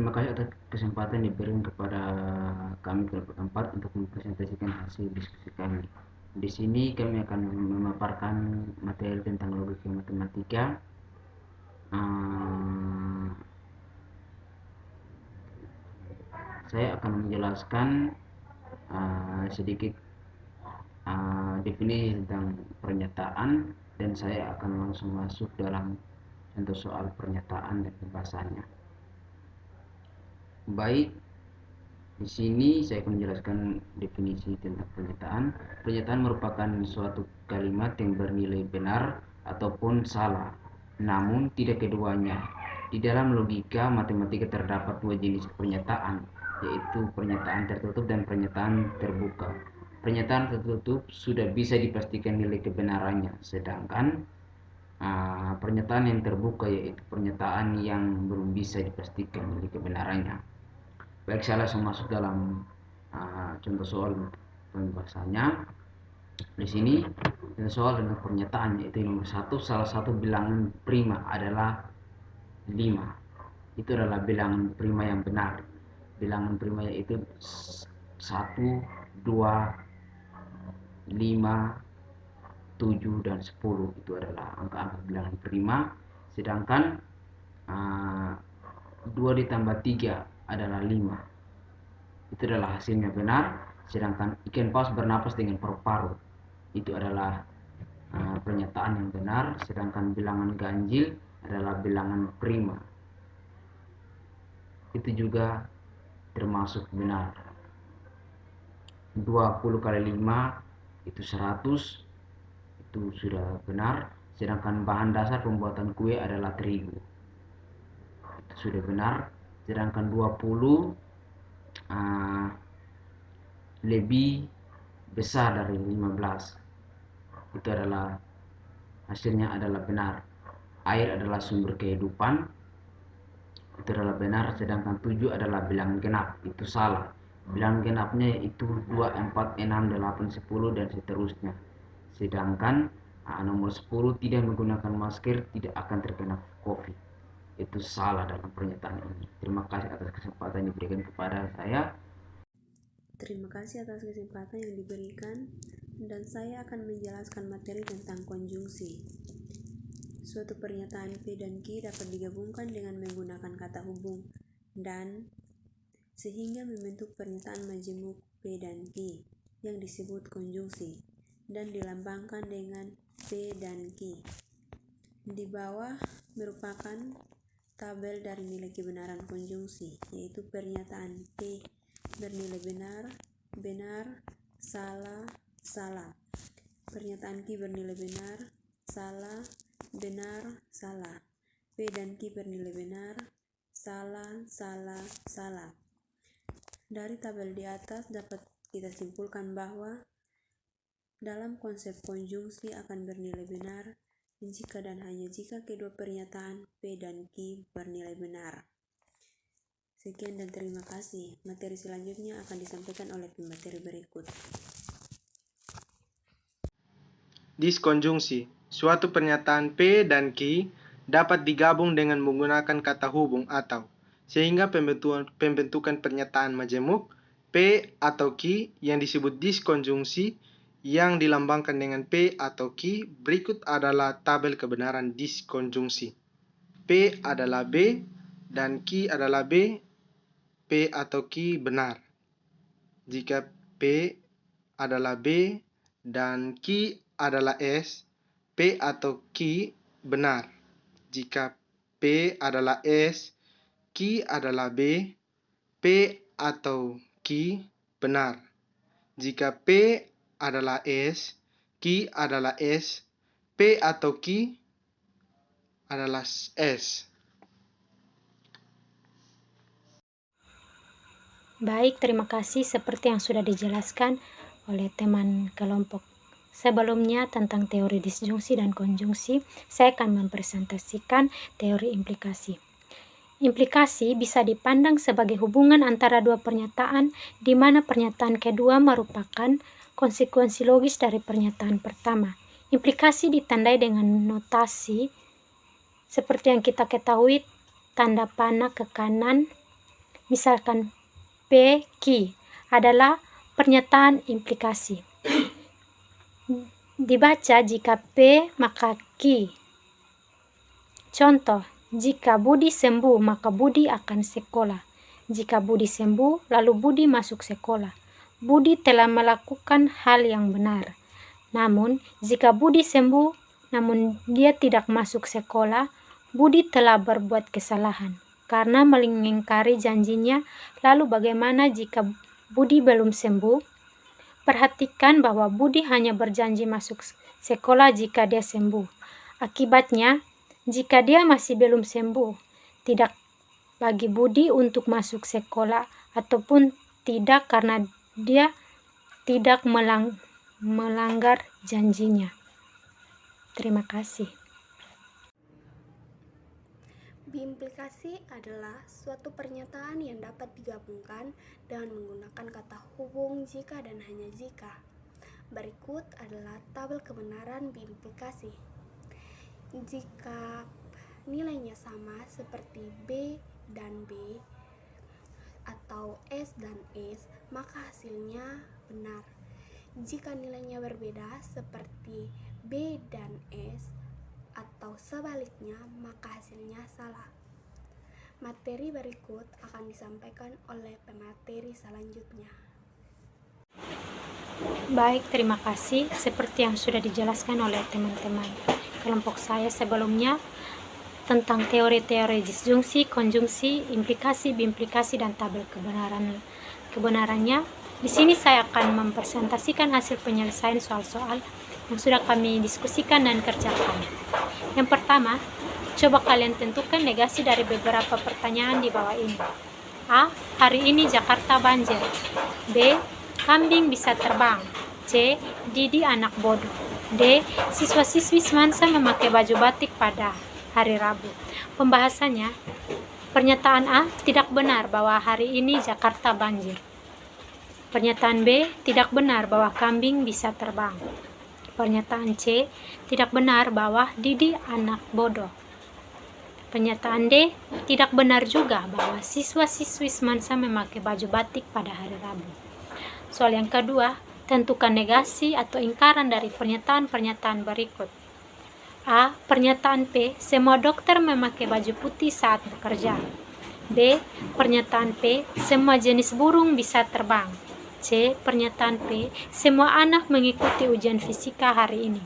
Terima kasih atas kesempatan diberikan kepada kami kelompok 4 untuk mempresentasikan hasil diskusi kami. Di sini kami akan memaparkan materi tentang logika matematika. Saya akan menjelaskan sedikit definisi tentang pernyataan, dan saya akan langsung masuk dalam contoh soal pernyataan dan pembahasannya. Baik, di sini saya akan menjelaskan definisi tentang pernyataan. Pernyataan merupakan suatu kalimat yang bernilai benar ataupun salah, namun tidak keduanya. Di dalam logika matematika terdapat dua jenis pernyataan, yaitu pernyataan tertutup dan pernyataan terbuka. Pernyataan tertutup sudah bisa dipastikan nilai kebenarannya, sedangkan pernyataan yang terbuka yaitu pernyataan yang belum bisa dipastikan nilai kebenarannya. Baik, saya langsung masuk dalam contoh soal pembahasannya. Di sini contoh soal tentang pernyataan, yaitu nomor 1, salah satu bilangan prima adalah 5. Itu adalah bilangan prima yang benar. Bilangan prima yaitu 1, 2, 5, 7, dan 10. Itu adalah angka-angka bilangan prima. Sedangkan 2 ditambah 3 adalah 5. Itu adalah hasilnya benar. Sedangkan ikan paus bernapas dengan paru-paru, itu adalah pernyataan yang benar. Sedangkan bilangan ganjil adalah bilangan prima, itu juga termasuk benar. 20 kali 5 itu 100, itu sudah benar. Sedangkan bahan dasar pembuatan kue adalah terigu, itu sudah benar. Sedangkan 20 lebih besar dari 15, itu adalah hasilnya adalah benar. Air adalah sumber kehidupan, itu adalah benar. Sedangkan 7 adalah bilangan genap, itu salah. Bilangan genapnya itu 2, 4, 6, 8, 10, dan seterusnya. Sedangkan nomor 10, tidak menggunakan masker tidak akan terkena COVID, itu salah dalam pernyataan ini. Terima kasih atas kesempatan yang diberikan kepada saya. Terima kasih atas kesempatan yang diberikan, dan saya akan menjelaskan materi tentang konjungsi. Suatu pernyataan P dan Q dapat digabungkan dengan menggunakan kata hubung dan, sehingga membentuk pernyataan majemuk P dan Q yang disebut konjungsi dan dilambangkan dengan P dan Q. Di bawah merupakan tabel dari nilai kebenaran konjungsi, yaitu pernyataan P bernilai benar, benar, salah, salah. Pernyataan Q bernilai benar, salah, benar, salah. P dan Q bernilai benar, salah, salah, salah. Dari tabel di atas dapat kita simpulkan bahwa dalam konsep konjungsi akan bernilai benar jika dan hanya jika kedua pernyataan P dan Q bernilai benar. Sekian dan terima kasih. Materi selanjutnya akan disampaikan oleh pemateri berikut. Diskonjungsi. Suatu pernyataan P dan Q dapat digabung dengan menggunakan kata hubung atau, sehingga pembentukan pernyataan majemuk P atau Q yang disebut diskonjungsi yang dilambangkan dengan P atau Q. Berikut adalah tabel kebenaran diskonjungsi. P adalah B dan Q adalah B. P atau Q benar jika P adalah B dan Q adalah S. P atau Q benar jika P adalah S, Q adalah B. P atau Q benar jika P adalah S, Q adalah S. P atau Q adalah S. Baik, terima kasih seperti yang sudah dijelaskan oleh teman kelompok sebelumnya tentang teori disjungsi dan konjungsi. Saya akan mempresentasikan teori implikasi. Implikasi bisa dipandang sebagai hubungan antara dua pernyataan di mana pernyataan kedua merupakan konsekuensi logis dari pernyataan pertama. Implikasi ditandai dengan notasi seperti yang kita ketahui, tanda panah ke kanan Misalkan P, Ki adalah pernyataan implikasi. Dibaca jika P maka Ki. Contoh, jika Budi sembuh maka Budi akan sekolah. Jika Budi sembuh lalu Budi masuk sekolah. Budi telah melakukan hal yang benar. Namun, jika Budi sembuh namun dia tidak masuk sekolah, Budi telah berbuat kesalahan karena mengingkari janjinya. Lalu bagaimana jika Budi belum sembuh? Perhatikan bahwa Budi hanya berjanji masuk sekolah jika dia sembuh. Akibatnya, jika dia masih belum sembuh, tidak bagi Budi untuk masuk sekolah ataupun tidak karena dia tidak melanggar janjinya. Terima kasih. Biimplikasi adalah suatu pernyataan yang dapat digabungkan dengan menggunakan kata hubung jika dan hanya jika. Berikut adalah tabel kebenaran biimplikasi. Jika nilainya sama seperti B dan B atau S dan S, maka hasilnya benar. Jika nilainya berbeda seperti B dan S atau sebaliknya, maka hasilnya salah. Materi berikut akan disampaikan oleh pemateri selanjutnya. Baik, terima kasih. Seperti yang sudah dijelaskan oleh teman-teman kelompok saya sebelumnya tentang teori-teori disjungsi, konjungsi, implikasi, biimplikasi, dan tabel kebenarannya. Di sini saya akan mempresentasikan hasil penyelesaian soal-soal yang sudah kami diskusikan dan kerjakan. Yang pertama, coba kalian tentukan negasi dari beberapa pertanyaan di bawah ini. A. Hari ini Jakarta banjir. B. Kambing bisa terbang. C. Didi anak bodoh. D. Siswa-siswi semansa memakai baju batik pada hari Rabu. Pembahasannya, pernyataan A tidak benar bahwa hari ini Jakarta banjir. Pernyataan B tidak benar bahwa kambing bisa terbang. Pernyataan C tidak benar bahwa Didi anak bodoh. Pernyataan D tidak benar juga bahwa siswa-siswi semansa memakai baju batik pada hari Rabu. Soal yang kedua, tentukan negasi atau ingkaran dari pernyataan-pernyataan berikut. A. Pernyataan P, semua dokter memakai baju putih saat bekerja. B. Pernyataan P, semua jenis burung bisa terbang. C. Pernyataan P, semua anak mengikuti ujian fisika hari ini.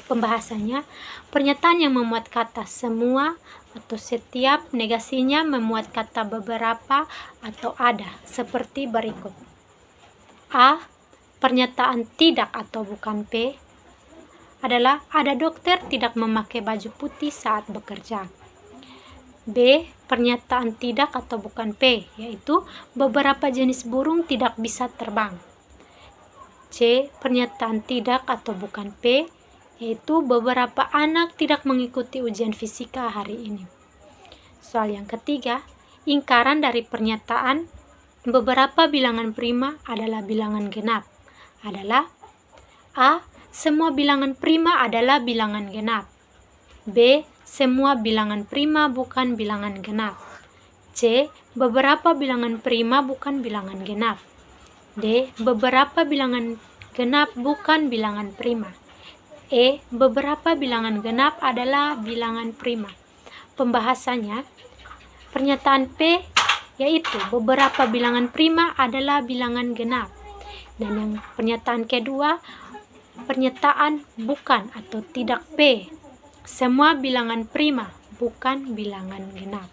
Pembahasannya, pernyataan yang memuat kata semua atau setiap, negasinya memuat kata beberapa atau ada, seperti berikut. A. Pernyataan tidak atau bukan P adalah ada dokter tidak memakai baju putih saat bekerja. B. Pernyataan tidak atau bukan P, yaitu beberapa jenis burung tidak bisa terbang. C. Pernyataan tidak atau bukan P, yaitu beberapa anak tidak mengikuti ujian fisika hari ini. Soal yang ketiga, ingkaran dari pernyataan beberapa bilangan prima adalah bilangan genap adalah A. Semua bilangan prima adalah bilangan genap. B. Semua bilangan prima bukan bilangan genap. C. Beberapa bilangan prima bukan bilangan genap. D. Beberapa bilangan genap bukan bilangan prima. E. Beberapa bilangan genap adalah bilangan prima. Pembahasannya, pernyataan P yaitu beberapa bilangan prima adalah bilangan genap. Dan yang pernyataan kedua, pernyataan bukan atau tidak P, semua bilangan prima bukan bilangan genap.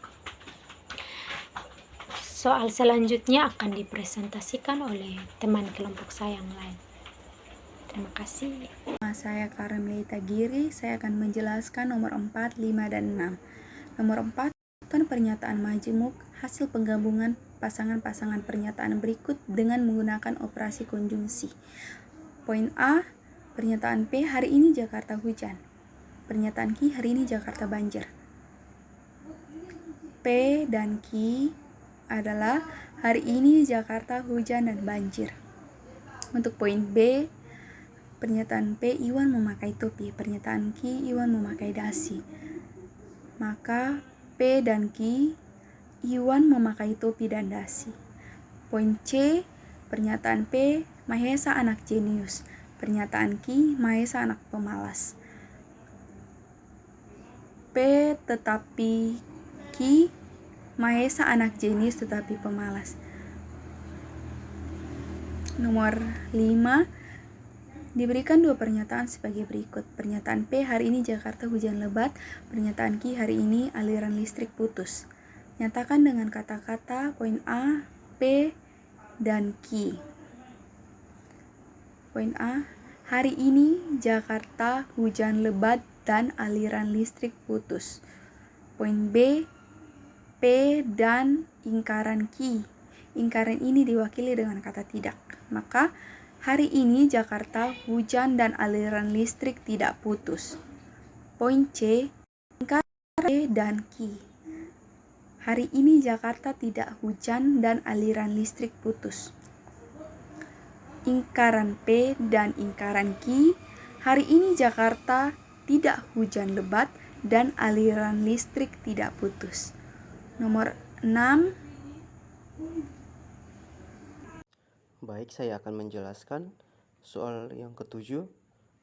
Soal selanjutnya akan dipresentasikan oleh teman kelompok saya yang lain. Terima kasih. Saya Karmelita Giri, saya akan menjelaskan nomor 4, 5, dan 6. Nomor 4, pernyataan majemuk hasil penggabungan pasangan-pasangan pernyataan berikut dengan menggunakan operasi konjungsi. Poin A, pernyataan P, hari ini Jakarta hujan. Pernyataan Q, hari ini Jakarta banjir. P dan Q adalah hari ini Jakarta hujan dan banjir. Untuk poin B, pernyataan P, Iwan memakai topi. Pernyataan Q, Iwan memakai dasi. Maka P dan Q Iwan memakai topi dan dasi. Poin C, pernyataan P, Mahesa anak jenius. Pernyataan Q, Mahesa anak pemalas. P tetapi Q, Mahesa anak jenius tetapi pemalas. Nomor 5, diberikan 2 pernyataan sebagai berikut. Pernyataan P, hari ini Jakarta hujan lebat. Pernyataan Q, hari ini aliran listrik putus. Nyatakan dengan kata-kata poin A, P, dan Q. Poin A, hari ini Jakarta hujan lebat dan aliran listrik putus. Poin B, P dan ingkaran Q. Ingkaran ini diwakili dengan kata tidak. Maka hari ini Jakarta hujan dan aliran listrik tidak putus. Poin C, ingkaran P dan Q. Hari ini Jakarta tidak hujan dan aliran listrik putus. Ingkaran P dan ingkaran Q, hari ini Jakarta tidak hujan lebat dan aliran listrik tidak putus. Nomor 6. Baik, saya akan menjelaskan soal yang ke-7.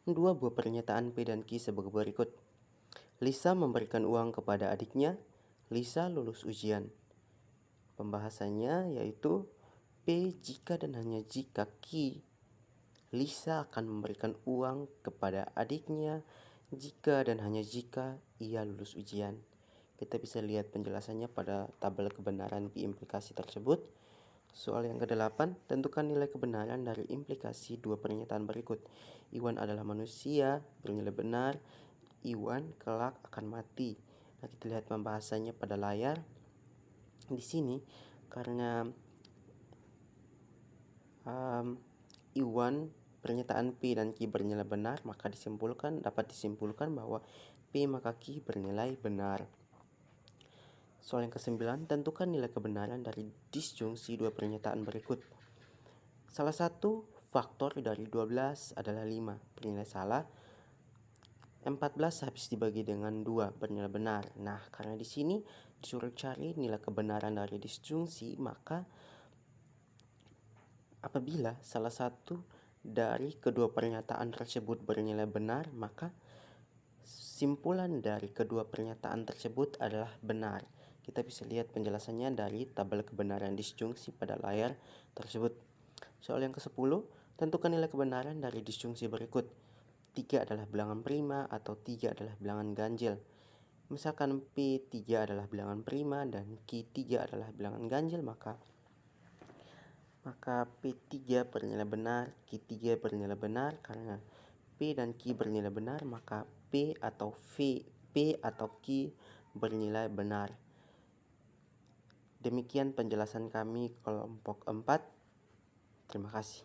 2 buah pernyataan P dan Q sebagai berikut. Lisa memberikan uang kepada adiknya. Lisa lulus ujian. Pembahasannya yaitu P jika dan hanya jika Q. Lisa akan memberikan uang kepada adiknya jika dan hanya jika ia lulus ujian. Kita bisa lihat penjelasannya pada tabel kebenaran Q implikasi tersebut. Soal yang ke-8, tentukan nilai kebenaran dari implikasi 2 pernyataan berikut. Iwan adalah manusia, bernilai benar. Iwan kelak akan mati. Nah, kita lihat pembahasannya pada layar. Di sini karena Iwan pernyataan P dan Q bernilai benar, maka dapat disimpulkan bahwa P maka Q bernilai benar. Soal yang ke-9, tentukan nilai kebenaran dari disjungsi 2 pernyataan berikut. Salah satu faktor dari 12 adalah 5, bernilai salah. 14 habis dibagi dengan 2, bernilai benar. Nah, karena di sini disuruh cari nilai kebenaran dari disjungsi, maka apabila salah satu dari kedua pernyataan tersebut bernilai benar, maka simpulan dari kedua pernyataan tersebut adalah benar. Kita bisa lihat penjelasannya dari tabel kebenaran disjungsi pada layar tersebut. Soal yang ke-10, tentukan nilai kebenaran dari disjungsi berikut. 3 adalah bilangan prima atau 3 adalah bilangan ganjil. Misalkan P3 adalah bilangan prima dan Q3 adalah bilangan ganjil, maka P3 bernilai benar, Q3 bernilai benar. Karena P dan Q bernilai benar, maka P atau Q bernilai benar. Demikian penjelasan kami kelompok 4. Terima kasih.